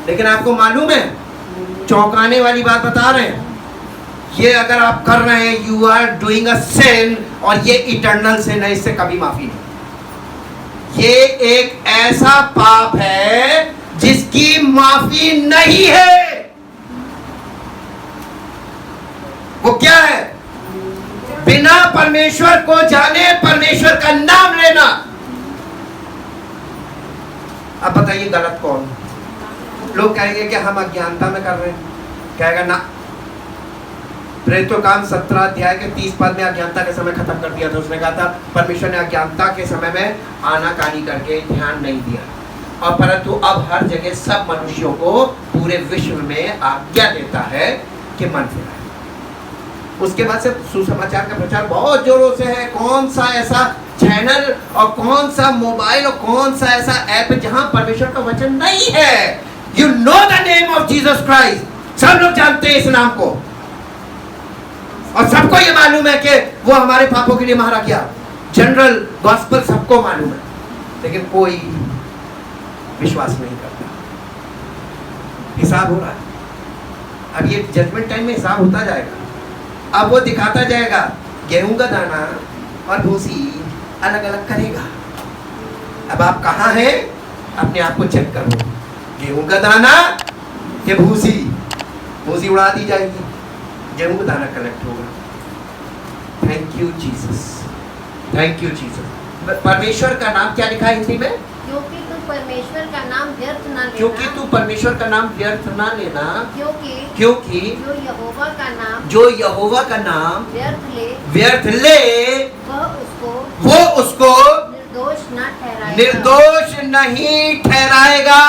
Speaker 1: लेकिन आपको मालूम है, चौंकाने वाली बात बता रहे हैं, ये अगर आप कर रहे हैं यू आर डूइंग अ सिन, और ये इटर्नल सिन है, इससे कभी माफी नहीं। ये एक ऐसा पाप है जिसकी माफी नहीं है। वो क्या है? बिना परमेश्वर को जाने परमेश्वर का नाम लेना। अब बताइए गलत कौन? लोग कहेंगे कि हम अज्ञानता में कर रहे हैं, कहेगा ना। प्रेरितों काम 17 अध्याय के 30 पद में अज्ञानता के समय खत्म कर दिया था। उसने कहा था परमेश्वर ने अज्ञानता के समय में आनाकानी करके ध्यान नहीं दिया, और परंतु अब हर जगह सब मनुष्यों को पूरे विश्व में आज्ञा देता है कि मन फिराए। उसके बाद से सुसमाचार का प्रचार बहुत जोरों से है। कौन सा ऐसा चैनल और कौन सा मोबाइल और कौन सा ऐसा ऐप जहां परमेश्वर का वचन नहीं है। You know the name of Jesus Christ, सब लोग जानते हैं इस नाम को और सबको ये मालूम है कि वो हमारे पापों के लिए मारा गया। जनरल गॉस्पेल सबको मालूम है, लेकिन कोई विश्वास नहीं करता। हिसाब हो रहा है, अब ये जजमेंट टाइम में हिसाब होता जाएगा। अब वो दिखाता जाएगा गेहूं का दाना और भूसी अलग अलग करेगा। अब आप कहाँ हैं, अपने आप को चेक करो। गेहूं का दाना कि भूसी? भूसी उड़ा दी जाएगी, गेहूं का दाना कलेक्ट होगा। Thank you Jesus, thank you Jesus. परमेश्वर का नाम क्या लिखा है हिंदी में?
Speaker 4: क्योंकि तू परमेश्वर का नाम व्यर्थ न लेना।
Speaker 1: क्योंकि तू परमेश्वर का नाम व्यर्थ ना लेना। क्योंकि
Speaker 4: जो यहोवा का नाम
Speaker 1: व्यर्थ ले वो उसको निर्दोष नहीं ठहराएगा।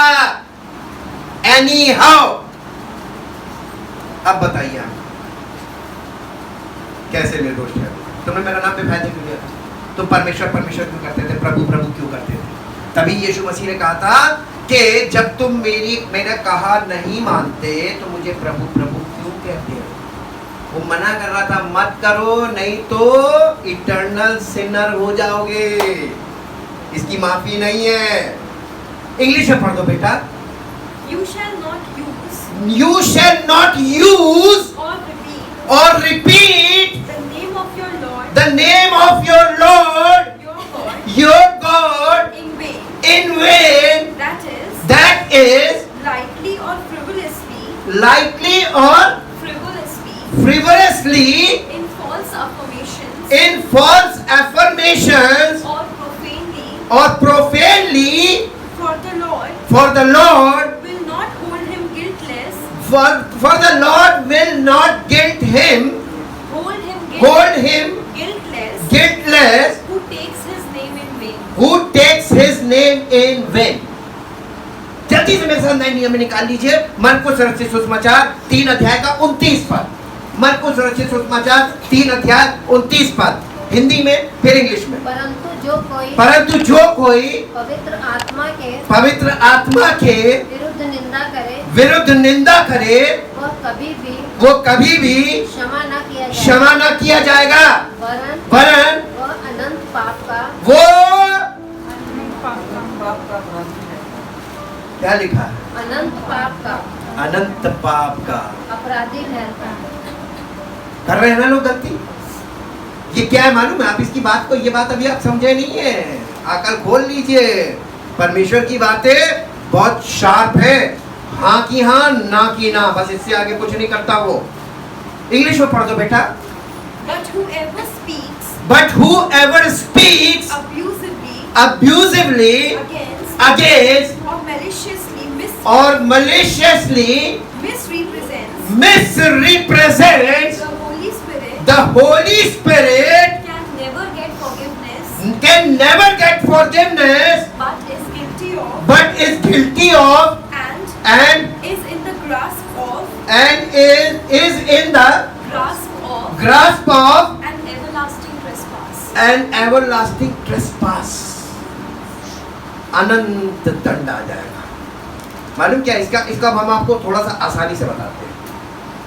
Speaker 1: Any how. अब बताइए आप कैसे निर्दोष ठहराएगा? तुमने मेरा नाम पे फायदे क्यों लिया? तो परमेश्वर परमेश्वर क्यों करते थे, प्रभु प्रभु क्यों करते थे? तभी यीशु मसीह ने कहा था कि जब तुम मेरा कहा नहीं मानते तो मुझे प्रभु प्रभु क्यों कहते हो? वो मना कर रहा था, मत करो नहीं तो इटर्नल सिनर हो जाओगे, इसकी माफी नहीं है। इंग्लिश में पढ़ दो बेटा।
Speaker 3: You shall not use
Speaker 1: You shall not use
Speaker 3: or repeat
Speaker 1: or repeat
Speaker 3: the name of your Lord,
Speaker 1: the name of your Lord,
Speaker 3: your God,
Speaker 1: your God
Speaker 3: in vain.
Speaker 1: in vain,
Speaker 3: That is,
Speaker 1: lightly
Speaker 3: or frivolously,
Speaker 1: frivolously,
Speaker 3: in false affirmations,
Speaker 1: in false affirmations,
Speaker 3: or profanely,
Speaker 1: for the Lord
Speaker 3: will not hold him guiltless,
Speaker 1: for the Lord will not guilt him, hold him guiltless,
Speaker 3: who takes his name in vain.
Speaker 1: who takes his name in vain. जल्दी से मेरे साथ नए नियम में निकाल लीजिए। मरकुस रचित सुसमाचार 3 अध्याय का 29 पद। मरकुस रचित सुसमाचार 3 अध्याय 29 पद, हिंदी में फिर इंग्लिश में।
Speaker 4: परंतु जो कोई पवित्र आत्मा के विरुद्ध निंदा करे
Speaker 1: वो कभी भी क्षमा न किया जाएगा, वरन
Speaker 4: वह अनंत पाप का
Speaker 1: वो
Speaker 2: बाप का अपराधी है।
Speaker 1: क्या लिखा है? अनंत पाप का
Speaker 4: अपराधी ठहरता है।
Speaker 1: कर रहे हैं ना लोग गलती। ये क्या है मालूम है? आप इसकी बात को, ये बात अभी आप समझे नहीं है, अकल खोल लीजिए। परमेश्वर की बातें बहुत शार्प है, हाँ की हाँ, ना की ना, बस इससे आगे कुछ नहीं करता वो। इंग्लिश में पढ़ दो बेटा।
Speaker 3: But whoever speaks
Speaker 1: abusively against or maliciously misrepresents the Holy Spirit can never get forgiveness, but is guilty of and
Speaker 3: is in the grasp
Speaker 1: of
Speaker 3: an everlasting trespass.
Speaker 1: everlasting trespass. अनंत दंड आ जाएगा। मालूम क्या इसका हम आपको थोड़ा सा आसानी से बताते हैं।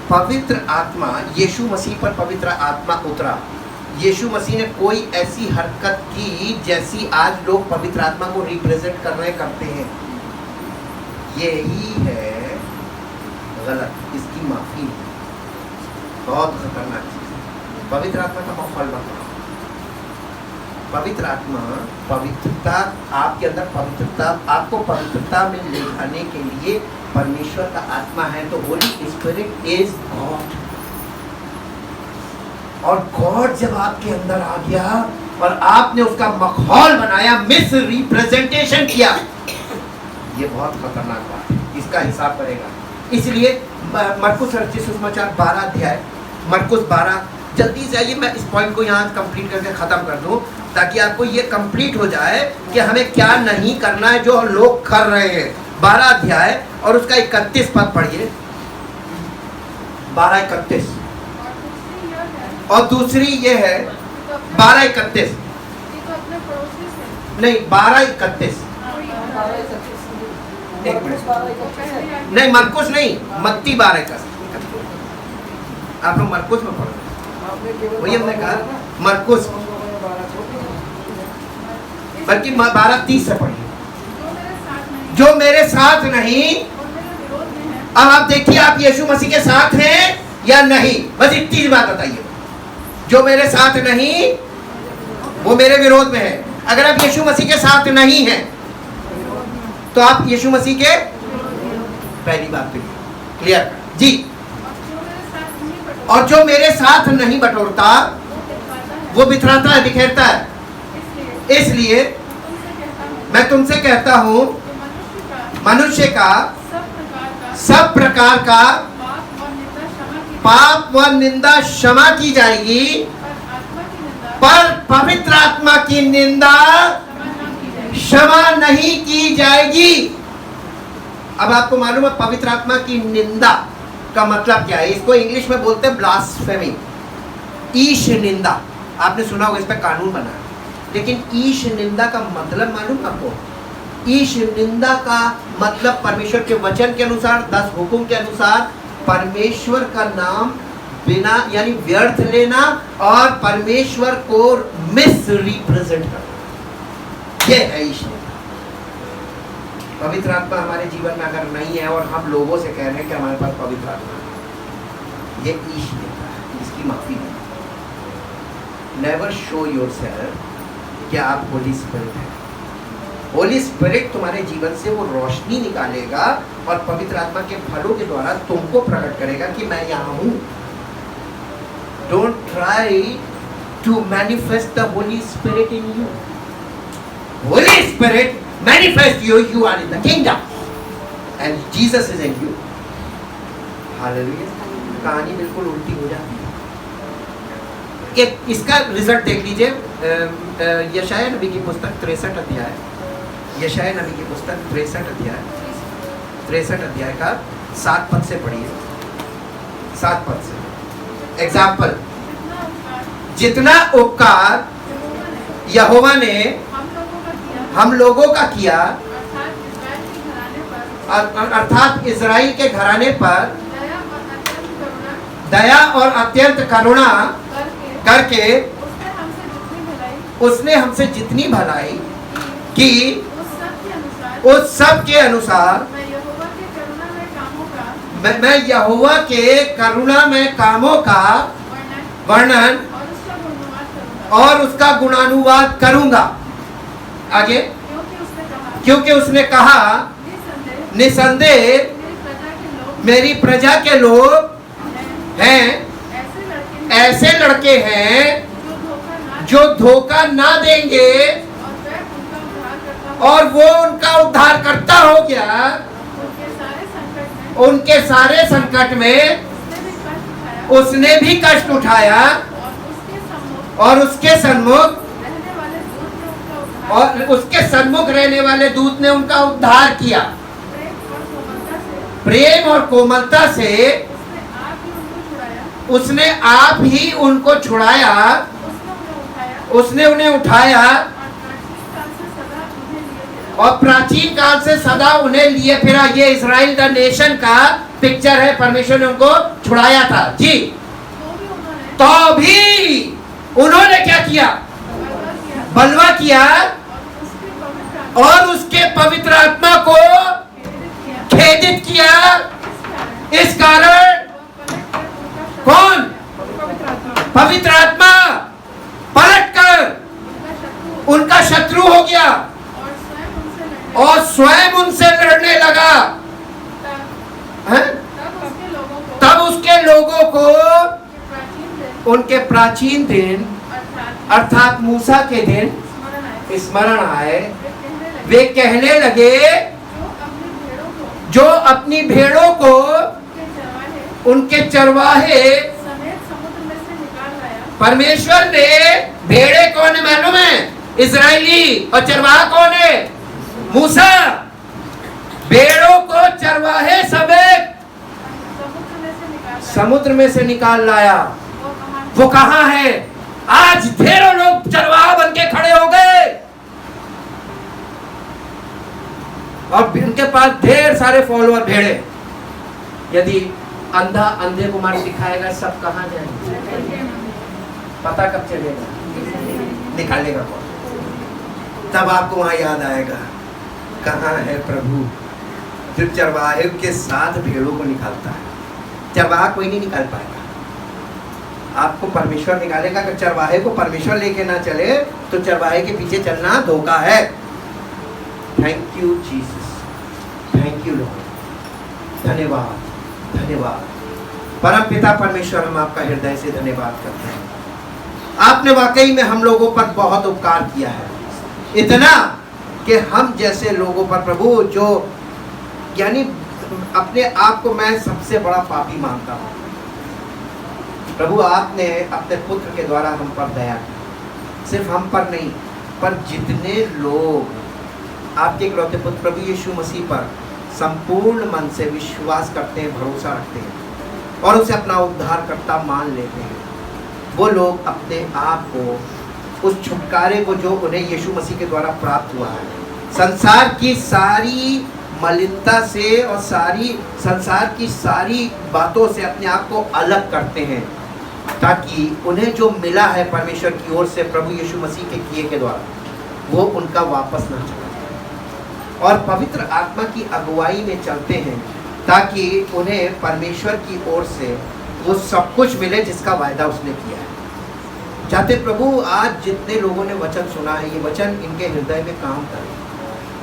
Speaker 1: पवित्र आत्मा, यीशु मसीह पर पवित्र आत्मा उतरा। यीशु मसीह ने कोई ऐसी हरकत की जैसी आज लोग पवित्र आत्मा को रिप्रेजेंट कर रहे करते हैं, यही है गलत, इसकी माफी नहीं। बहुत खतरनाक चीज है। पवित्र आत्मा का माहौल बना। पवित्र आत्मा, पवित्रता, आपके अंदर पवित्रता, आपको पवित्रता में ले जाने के लिए परमेश्वर का आत्मा है। तो होली स्पिरिट इज गॉड, और गॉड जब आपके अंदर आ गया और आपने उसका माहौल बनाया, मिस रिप्रेजेंटेशन किया, ये बहुत खतरनाक बात है, इसका हिसाब करेगा। इसलिए मरकुस रचित सुसमाचार 12 अध्याय, मरकुस 12, जल्दी से आइए, मैं इस पॉइंट को यहाँ कंप्लीट करके खत्म कर दूं ताकि आपको ये कंप्लीट हो जाए कि हमें क्या नहीं करना है जो लोग कर रहे हैं। 12 अध्याय और उसका 31 पद पढ़िए। 12:31। और दूसरी ये है
Speaker 5: तो अपने
Speaker 1: 12:31,
Speaker 5: ये तो अपने पड़ोसी से
Speaker 1: नहीं 12:31, एक मिनट। नहीं मरकुस नहीं, मत्ती 12:31। आप लोग मरकुस में पढ़ो, वही हमने कहा मरकुस, बल्कि 12:30 से पढ़िए।
Speaker 5: जो मेरे साथ
Speaker 1: जो मेरे साथ
Speaker 5: नहीं
Speaker 1: नहीं,
Speaker 5: और मेरे विरोध में है,
Speaker 1: अब आप देखिए आप यीशु मसीह के साथ हैं या नहीं, बस इतनी सी बात बताइए। जो मेरे साथ नहीं वो मेरे विरोध में है। अगर आप यीशु मसीह के साथ नहीं हैं तो आप यीशु मसीह के, पहली बात तो क्लियर जी।
Speaker 5: और जो मेरे साथ
Speaker 1: और जो मेरे साथ नहीं
Speaker 5: नहीं बटोरता
Speaker 1: बटोरता
Speaker 5: वो
Speaker 1: वो
Speaker 5: बिखरता है।
Speaker 1: बिखराता है, बिखेरता है।
Speaker 5: इसलिए
Speaker 1: इसलिए
Speaker 5: मैं तुमसे कहता हूँ
Speaker 1: मैं तुमसे कहता हूँ
Speaker 5: कि
Speaker 1: मनुष्य का
Speaker 5: सब प्रकार का
Speaker 1: सब प्रकार का
Speaker 5: पाप और निंदा क्षमा
Speaker 1: पाप व निंदा क्षमा
Speaker 5: की
Speaker 1: की जाएगी,
Speaker 5: पर आत्मा की निंदा
Speaker 1: पर पवित्र आत्मा की निंदा
Speaker 5: क्षमा ना की
Speaker 1: क्षमा नहीं
Speaker 5: जाएगी।
Speaker 1: की जाएगी। अब आपको मालूम है पवित्र आत्मा की निंदा का मतलब क्या है? इसको इंग्लिश में बोलते हैं ब्लास्फेमी, ईश निंदा। आपने सुना होगा, इस पर कानून बना है। लेकिन ईश निंदा का मतलब मालूम आपको? ईश निंदा का मतलब परमेश्वर के वचन के अनुसार, 10 हुकुम के अनुसार, परमेश्वर का नाम बिना यानी व्यर्थ लेना और परमेश्वर को मिस रिप्रेजेंट करना, ये है ईश निंदा। पवित्र आत्मा हमारे जीवन में अगर नहीं है और हम लोगों से कह रहे हैं कि हमारे पास पवित्र आत्मा है, ये ईश निंदा है, इसकी माफी नहीं। नेवर शो योरसेल्फ कि आप होली स्पिरिट हैं। होली स्पिरिट तुम्हारे जीवन से वो रोशनी निकालेगा और पवित्र आत्मा के फलों के द्वारा तुमको प्रकट करेगा कि मैं यहाँ हूँ। Don't try to manifest the Holy Spirit in you. Holy Spirit manifest you, you are in the kingdom and Jesus is in you. Hallelujah. कहानी बिल्कुल उल्टी हो जाती है। इसका रिजल्ट देख लीजिए, यशाया नबी की पुस्तक 63 अध्याय, यशाया नबी की पुस्तक 63 अध्याय का 7 पद से पढ़िए। 7 पद से एग्जाम्पल, जितना उपकार यहोवा ने हम लोगों का किया, अर्थात इज़राइल के घराने पर दया और अत्यंत करुणा करके उसने हमसे जितनी भलाई की, उस सब के अनुसार मैं यहोवा के करुणा में कामों का वर्णन और उसका गुणानुवाद करूंगा। आगे, क्योंकि उसने कहा निसंदेह मेरी प्रजा के लोग हैं, ऐसे लड़के हैं जो धोखा ना देंगे और वो उनका उद्धार करता हो गया। उनके सारे संकट में उसने भी कष्ट उठाया और उसके सन्मुख रहने वाले दूत ने उनका उद्धार किया। प्रेम और कोमलता से उसने आप ही उनको छुड़ाया, उसने उन्हें उठाया और प्राचीन काल से सदा उन्हें लिए फिरा। ये इज़राइल द नेशन का पिक्चर है, परमेश्वर ने उनको छुड़ाया था जी। तो भी उन्होंने क्या किया? बलवा किया और उसके पवित्र आत्मा को खेदित किया। इस कारण कौन? पवित्र आत्मा पलटकर उनका शत्रु हो गया और स्वयं उनसे लड़ने लगा। तब उसके लोगों को उनके प्राचीन दिन अर्थात मूसा के दिन स्मरण आए। वे कहने लगे, जो अपनी भेड़ों को उनके चरवाहे परमेश्वर ने, भेड़े कौन है मालूम है? इजरायली। और चरवाहा कौन है? मूसा। भेड़ों को चरवाहे समेत समुद्र में से निकाल लाया। वो कहां है? आज ढेरों लोग चरवाहा बन के खड़े हो गए और इनके पास ढेर सारे फॉलोअर, भेड़े। यदि अंधा अंधे को मार्ग दिखाएगा, सब कहां जाएंगे? पता कब चलेगा? निकालेगा कौन? तब आपको वहां याद आएगा, कहां है प्रभु जो चरवाहे के साथ भेड़ों को निकालता है। चरवाहा कोई नहीं निकाल पाएगा, आपको परमेश्वर निकालेगा। अगर चरवाहे को परमेश्वर लेके ना चले तो चरवाहे के पीछे चलना धोखा है। Thank you Jesus, thank you Lord. धन्यवाद, धन्यवाद परम पिता परमेश्वर, हम आपका हृदय से धन्यवाद करते हैं। आपने वाकई में हम लोगों पर बहुत उपकार किया है, इतना कि हम जैसे लोगों पर प्रभु, जो यानी अपने आप को मैं सबसे बड़ा पापी मानता हूँ, प्रभु आपने अपने पुत्र के द्वारा हम पर दया की। सिर्फ हम पर नहीं, पर जितने लोग आपके इकलौते पुत्र प्रभु यीशु मसीह पर संपूर्ण मन से विश्वास करते हैं, भरोसा रखते हैं और उसे अपना उद्धारकर्ता मान लेते हैं, वो लोग अपने आप को, उस छुटकारे को जो उन्हें यीशु मसीह के द्वारा प्राप्त हुआ है, संसार की सारी मलिनता से और संसार की सारी बातों से अपने आप को अलग करते हैं, ताकि उन्हें जो मिला है परमेश्वर की ओर से प्रभु यीशु मसीह के किए के द्वारा, वो उनका वापस ना चला जाए और पवित्र आत्मा की अगुवाई में चलते हैं, ताकि उन्हें परमेश्वर की ओर से वो सब कुछ मिले जिसका वायदा उसने किया है। चाहते प्रभु आज जितने लोगों ने वचन सुना है, ये वचन इनके हृदय में काम करे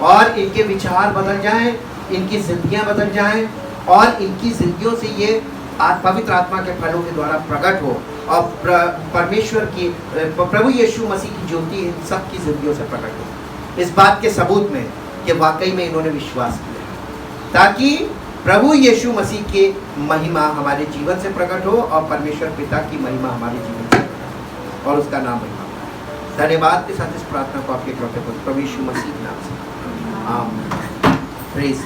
Speaker 1: और इनके विचार बदल जाएं, इनकी जिंदगियां बदल जाएं और इनकी जिंदगियों से ये पवित्र आत्मा के फलों के द्वारा प्रकट हो और परमेश्वर की, प्रभु यीशु मसीह की ज्योति इन सब की जिंदगियों से प्रकट हो, इस बात के सबूत में कि वाकई में इन्होंने विश्वास किया, ताकि प्रभु यीशु मसीह की महिमा हमारे जीवन से प्रकट हो और परमेश्वर पिता की महिमा हमारे जीवन से प्रकट हो और उसका नाम महिमा हो। धन्यवाद के साथ इस प्रार्थना को आपके प्रभु यीशु मसीह के नाम से आमीन। प्रेज़